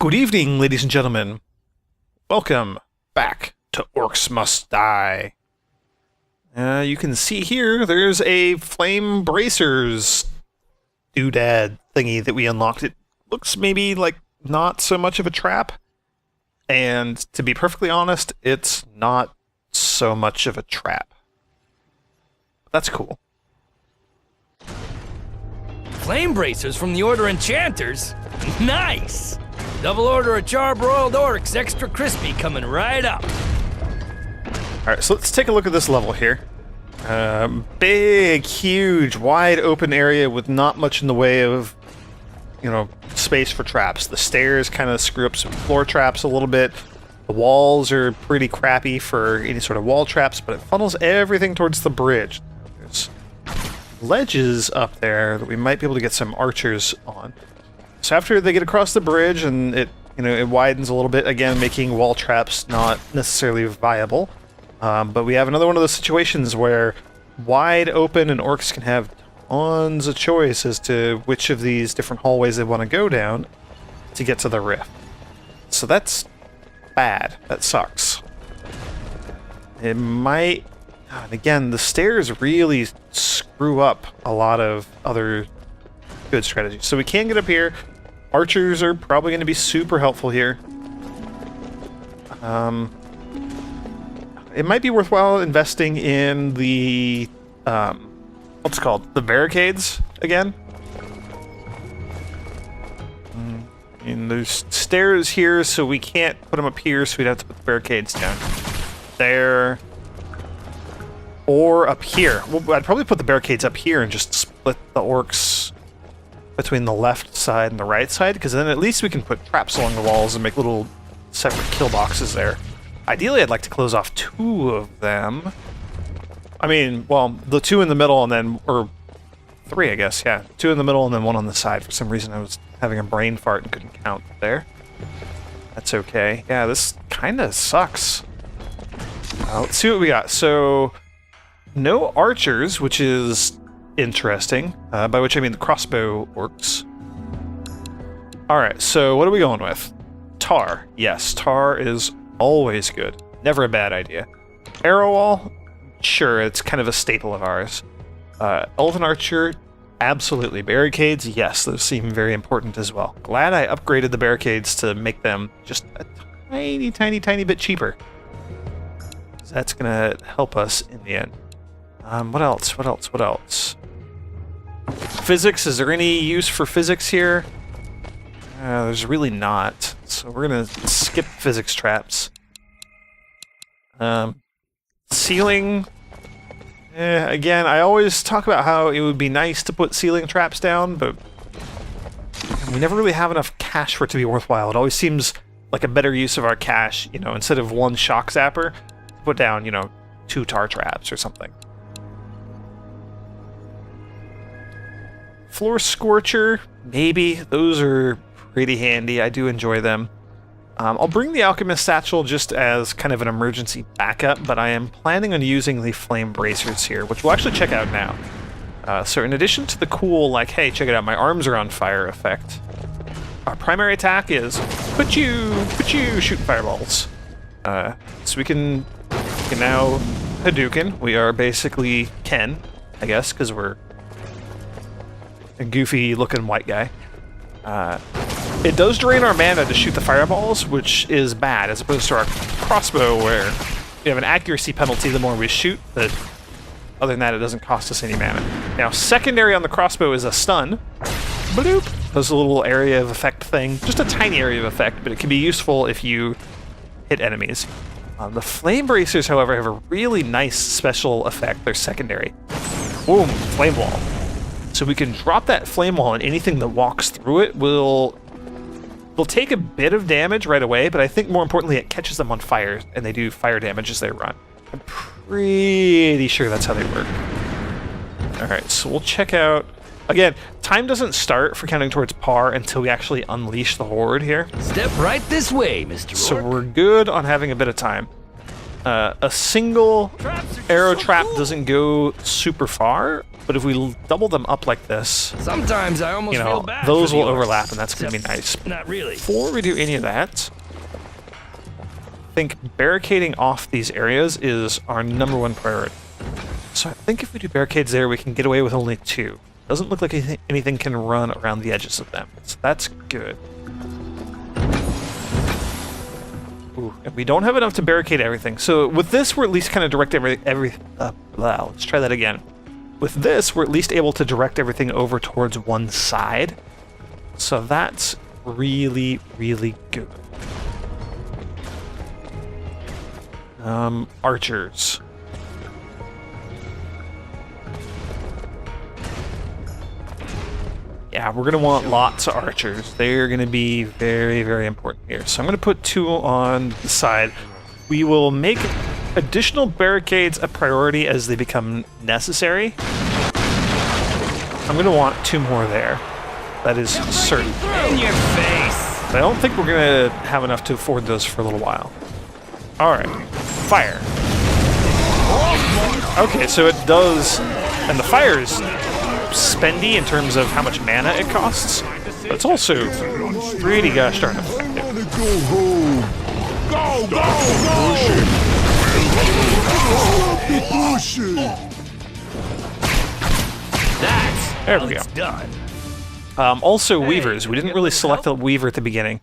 Good evening, ladies and gentlemen. Welcome back to Orcs Must Die. You can see here, there's a flame bracers doodad thingy that we unlocked. It looks maybe like not so much of a trap. And to be perfectly honest, it's not so much of a trap. That's cool. Flame bracers from the Order Enchanters? Nice! Double order of charbroiled orcs, extra crispy, coming right up. Alright, so let's take a look at this level here. Big, huge, wide open area with not much in the way of, space for traps. The stairs kind of screw up some floor traps a little bit. The walls are pretty crappy for any sort of wall traps, but it funnels everything towards the bridge. There's ledges up there that we might be able to get some archers on. So after they get across the bridge and it widens a little bit, again making wall traps not necessarily viable. But we have another one of those situations where wide open and orcs can have tons of choice as to which of these different hallways they want to go down to get to the rift. So that's bad. That sucks. It might... And again, the stairs really screw up a lot of other good strategies. So we can get up here. Archers are probably going to be super helpful here. It might be worthwhile investing in the, what's it called? The barricades again. And there's stairs here, so we can't put them up here, so we'd have to put the barricades down there. Or up here. Well, I'd probably put the barricades up here and just split the orcs between the left side and the right side, because then at least we can put traps along the walls and make little separate kill boxes there. Ideally, I'd like to close off 2 of them. I mean, well, the 2 in the middle and then, or 3, I guess, yeah. 2 in the middle and then 1 on the side. For some reason, I was having a brain fart and couldn't count there. That's okay. Yeah, this kind of sucks. Let's see what we got. So, no archers, which is interesting, by which I mean the crossbow orcs. Alright, so what are we going with? Tar. Yes, tar is always good. Never a bad idea. Arrow wall? Sure, it's kind of a staple of ours. Elven archer? Absolutely. Barricades? Yes, those seem very important as well. Glad I upgraded the barricades to make them just a tiny, tiny, tiny bit cheaper. That's gonna help us in the end. What else? What else? What else? Physics, is there any use for physics here? There's really not. So we're gonna skip physics traps. Ceiling. Again, I always talk about how it would be nice to put ceiling traps down, but we never really have enough cash for it to be worthwhile. It always seems like a better use of our cash, instead of 1 shock zapper, put down, 2 tar traps or something. Floor Scorcher, maybe. Those are pretty handy. I do enjoy them. I'll bring the Alchemist Satchel just as kind of an emergency backup, but I am planning on using the Flame Bracers here, which we'll actually check out now. So in addition to the cool, like, hey, check it out, my arms are on fire effect, our primary attack is shoot fireballs. So we can now Hadouken. We are basically Ken, I guess, because we're a goofy-looking white guy. It does drain our mana to shoot the fireballs, which is bad, as opposed to our crossbow, where we have an accuracy penalty the more we shoot, but other than that, it doesn't cost us any mana. Now, secondary on the crossbow is a stun. Bloop! Does a little area of effect thing. Just a tiny area of effect, but it can be useful if you hit enemies. The Flame Bracers, however, have a really nice special effect. They're secondary. Boom! Flame Wall. So we can drop that flame wall, and anything that walks through it will take a bit of damage right away, but I think more importantly it catches them on fire, and they do fire damage as they run. I'm pretty sure that's how they work. Alright, so we'll check out... Again, time doesn't start for counting towards par until we actually unleash the horde here. Step right this way, Mr. Orc. So we're good on having a bit of time. A single arrow trap doesn't go super far. but if we double them up like this, Sometimes I almost you feel know, bad those for the will orcs. overlap, and that's going to be nice. Not really. Before we do any of that, I think barricading off these areas is our #1 priority. So I think if we do barricades there, we can get away with only 2. Doesn't look like anything can run around the edges of them, so that's good. Ooh, and we don't have enough to barricade everything. So with this, we're at least kind of direct let's try that again. With this, we're at least able to direct everything over towards one side. So that's really, really good. Archers. Yeah, we're going to want lots of archers. They're going to be very, very important here. So I'm going to put 2 on the side. We will make additional barricades a priority as they become necessary. I'm going to want 2 more there. That is certain. In your face. I don't think we're going to have enough to afford those for a little while. Alright. Fire. Okay, so it does... And the fire is spendy in terms of how much mana it costs. But it's also pretty gosh darn effective. There we go. Done. Also, weavers. We didn't really select the weaver at the beginning.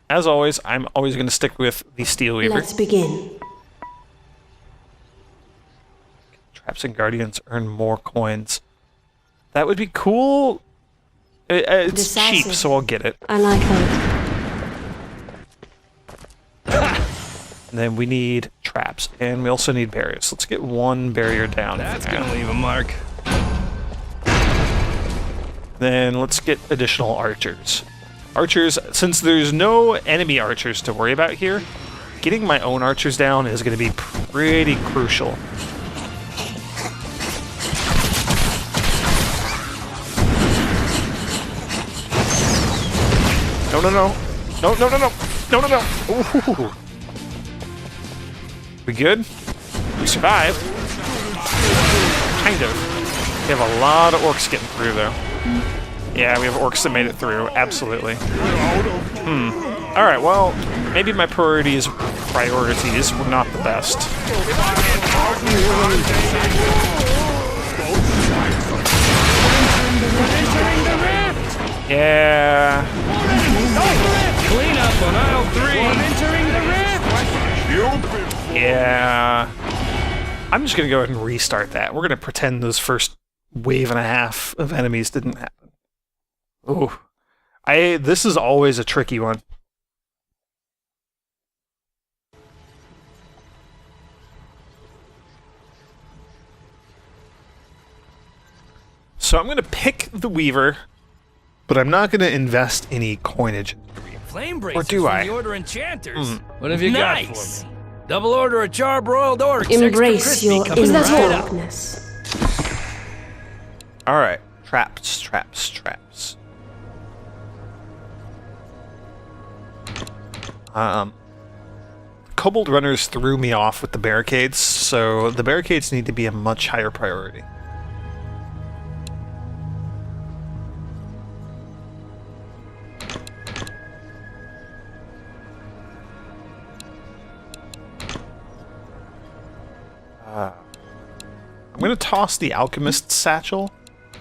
As always, I'm always going to stick with the steel weaver. Let's begin. Traps and guardians earn more coins. That would be cool. It's cheap, Decisive. so I'll get it. I like that. And then we need traps, and we also need barriers. Let's get 1 barrier down. That's for now. gonna leave a mark. Then let's get additional archers. Archers, since there's no enemy archers to worry about here, getting my own archers down is going to be pretty crucial. No, no, no. No, no, no, no. No, no, no. Ooh. We good? We survived. Kind of. We have a lot of orcs getting through, though. Yeah, we have orcs that made it through. Absolutely. Alright, well, maybe my priorities were not the best. Yeah. Clean up on aisle 3. Entering the rift. Yeah. I'm just gonna go ahead and restart that. We're gonna pretend those first wave and a half of enemies didn't happen. Ooh. This is always a tricky one. So I'm gonna pick the Weaver, but I'm not gonna invest any coinage. Flame Or bracers do from I? the Order Enchanters. What have you got Nice. for me? Double order of charbroiled orcs. Embrace extra your crispy, coming inner right up. darkness. Alright. Traps, traps, traps. Kobold runners threw me off with the barricades, so the barricades need to be a much higher priority. I'm going to toss the Alchemist's Satchel,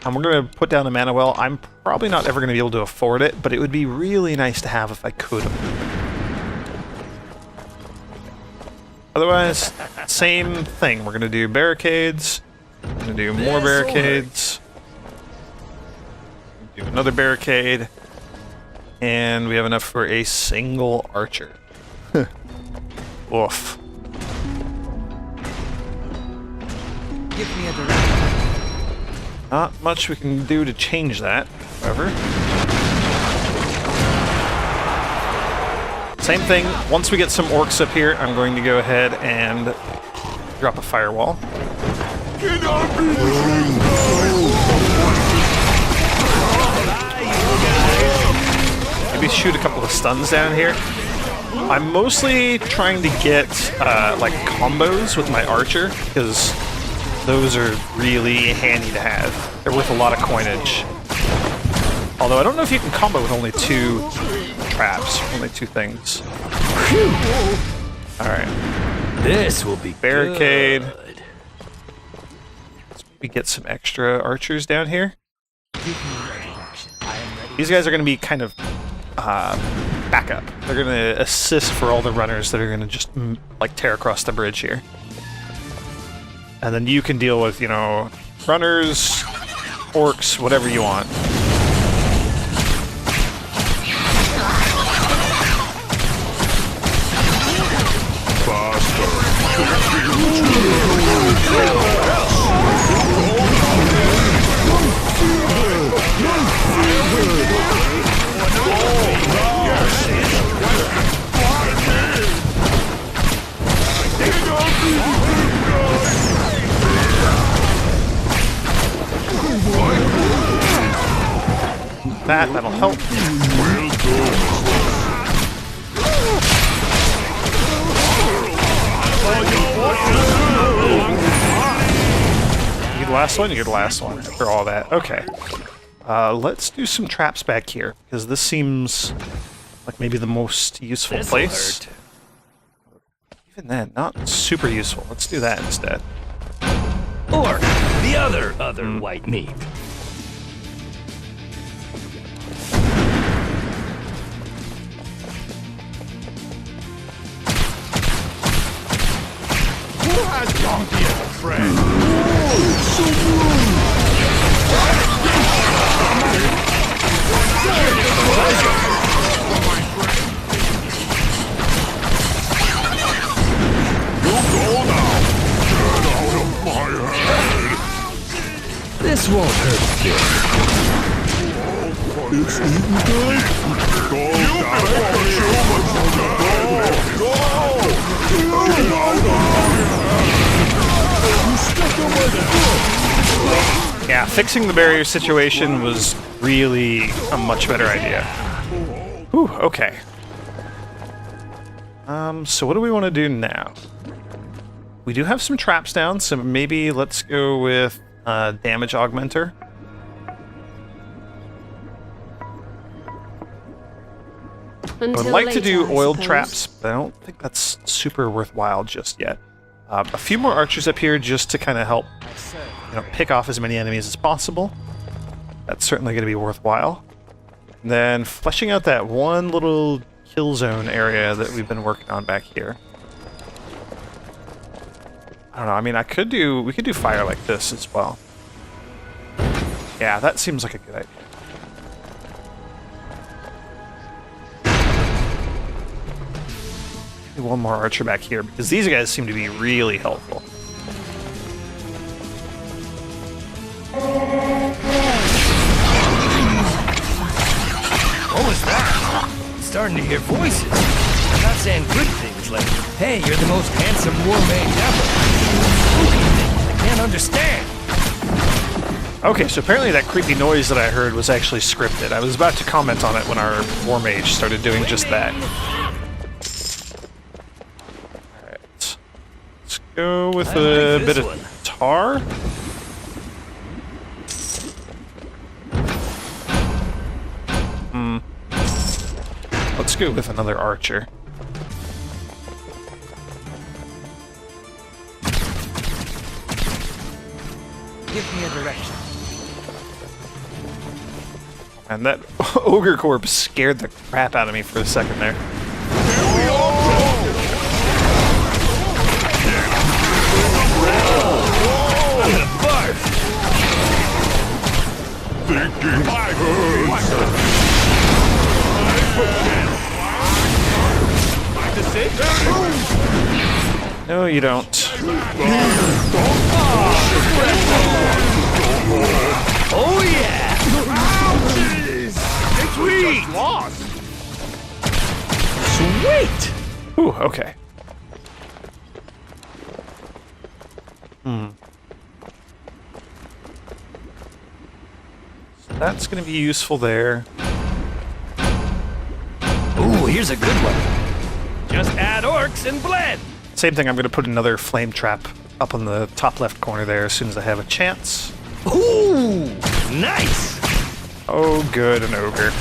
and we're going to put down a mana well. I'm probably not ever going to be able to afford it, but it would be really nice to have if I could. Otherwise, same thing. We're going to do barricades, we're going to do more barricades, do another barricade, and we have enough for a single archer. Oof. Give me a direction. Not much we can do to change that, however. Same thing, once we get some orcs up here, I'm going to go ahead and drop a firewall. Maybe shoot a couple of stuns down here. I'm mostly trying to get like combos with my archer, because those are really handy to have. They're worth a lot of coinage. Although I don't know if you can combo with only 2 traps, only 2 things. Alright. This will be Barricade. good. Let's maybe get some extra archers down here. These guys are going to be kind of backup. They're going to assist for all the runners that are going to just like tear across the bridge here. And then you can deal with, you know, runners, orcs, whatever you want. That'll help. You get the last one? You get the last one after all that. Okay. Let's do some traps back here, because this seems like maybe the most useful This'll place. hurt. Even then, not super useful. Let's do that instead. Or the other white meat. Who has donkey as a friend? This won't hurt you. It's eaten good? Yeah, fixing the barrier situation was really a much better idea. Whew, okay. So what do we want to do now? We do have some traps down, so maybe let's go with damage augmenter. I would like to do oiled traps, but I don't think that's super worthwhile just yet. A few more archers up here just to kind of help, you know, pick off as many enemies as possible. That's certainly going to be worthwhile. And then fleshing out that one little kill zone area that we've been working on back here. I don't know. I mean, we could do fire like this as well. Yeah, that seems like a good idea. One more archer back here, because these guys seem to be really helpful. What was that? Starting to hear voices. I'm not saying good things like, hey, you're the most handsome war mage ever. Spooky things I can't understand. Okay, so apparently that creepy noise that I heard was actually scripted. I was about to comment on it when our war mage started doing just that. Alright. Let's go with a bit of tar. Let's go with another archer. Give me a direction. And that ogre corpse scared the crap out of me for a second there. I'm gonna barf. Thinking I heard. No, you don't. Oh yeah! Sweet! Lost. Sweet! Ooh, okay. So that's going to be useful there. Ooh, here's a good one. Just add orcs and blend. Same thing, I'm going to put another flame trap up on the top left corner there as soon as I have a chance. Ooh, nice. Oh, good, an ogre.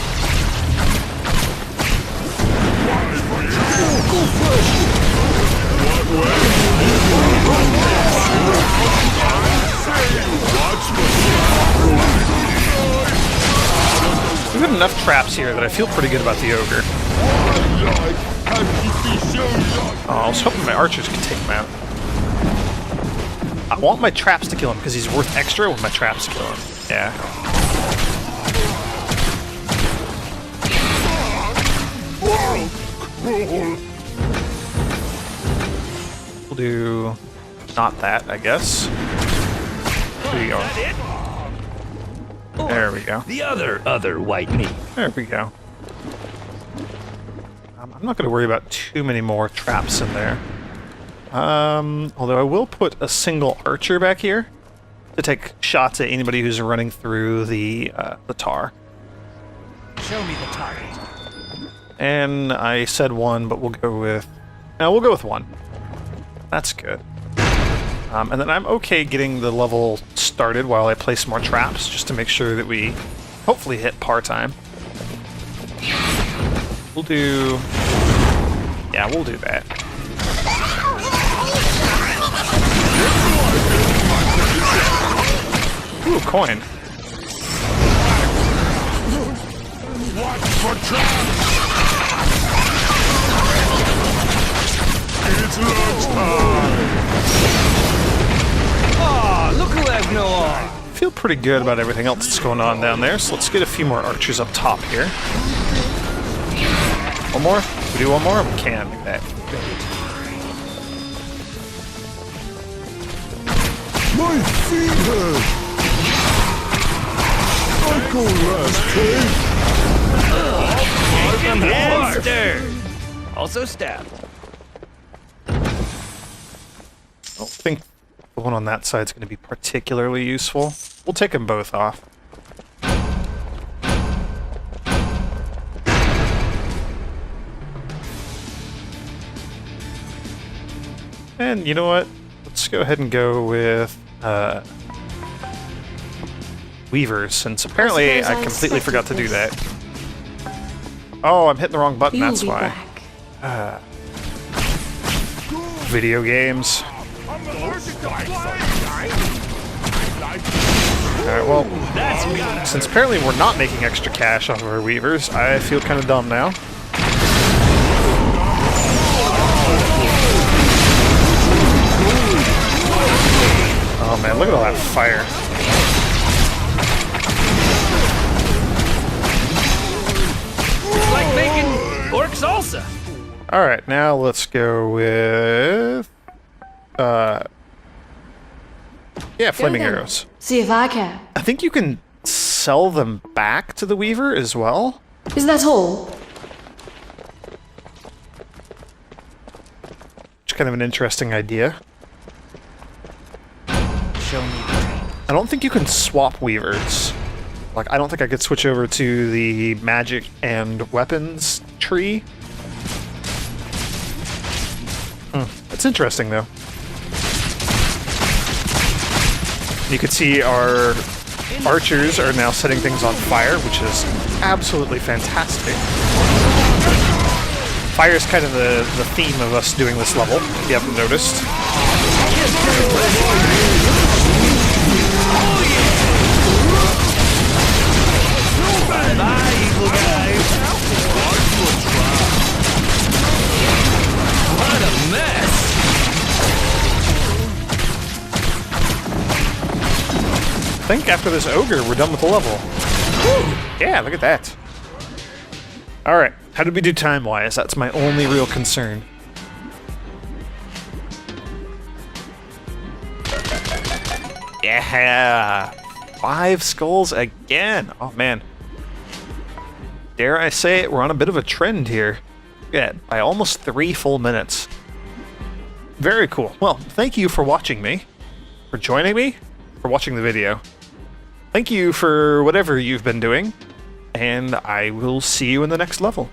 We've got enough traps here that I feel pretty good about the ogre. Oh, I was hoping my archers could take him out. I want my traps to kill him because he's worth extra when my traps kill him. Yeah. We'll do not that, I guess. There you go. There we go. The other white meat. There we go. I'm not going to worry about too many more traps in there. Although I will put a single archer back here to take shots at anybody who's running through the tar. Show me the target. And I said one, but we'll go with... No, we'll go with one. That's good. And then I'm okay getting the level started while I place more traps, just to make sure that we hopefully hit par time. We'll do... Yeah, we'll do that. Ooh, coin. Watch for traps! It's lunchtime! Aw, look who has no arm. Feel pretty good about everything else that's going on down there, so let's get a few more archers up top here. One more? We do one more? We can do that. My feet hurt! I go last, Kate! And stir. Also stab. I don't think the one on that side is going to be particularly useful. We'll take them both off. And you know what? Let's go ahead and go with weavers, since apparently I completely forgot to do that. Oh, I'm hitting the wrong button, that's why. Video games. Alright, well, since apparently we're not making extra cash off of our weavers, I feel kind of dumb now. Oh man, look at all that fire. It's like making orc salsa. Alright, now let's go with... yeah, flaming arrows. See if I can. I think you can sell them back to the weaver as well. Is that all? Which is kind of an interesting idea. Show me the target. I don't think you can swap weavers. Like, I don't think I could switch over to the magic and weapons tree. That's interesting, though. You can see our archers are now setting things on fire, which is absolutely fantastic. Fire is kind of the theme of us doing this level, if you haven't noticed. Bye, evil guys. What a mess. I think after this ogre, we're done with the level. Woo! Yeah, look at that. Alright, how did we do time-wise? That's my only real concern. Yeah! 5 skulls again! Oh man. Dare I say it, we're on a bit of a trend here. Yeah, by almost 3 full minutes. Very cool. Well, thank you for watching me. For joining me. For watching the video. Thank you for whatever you've been doing. And I will see you in the next level.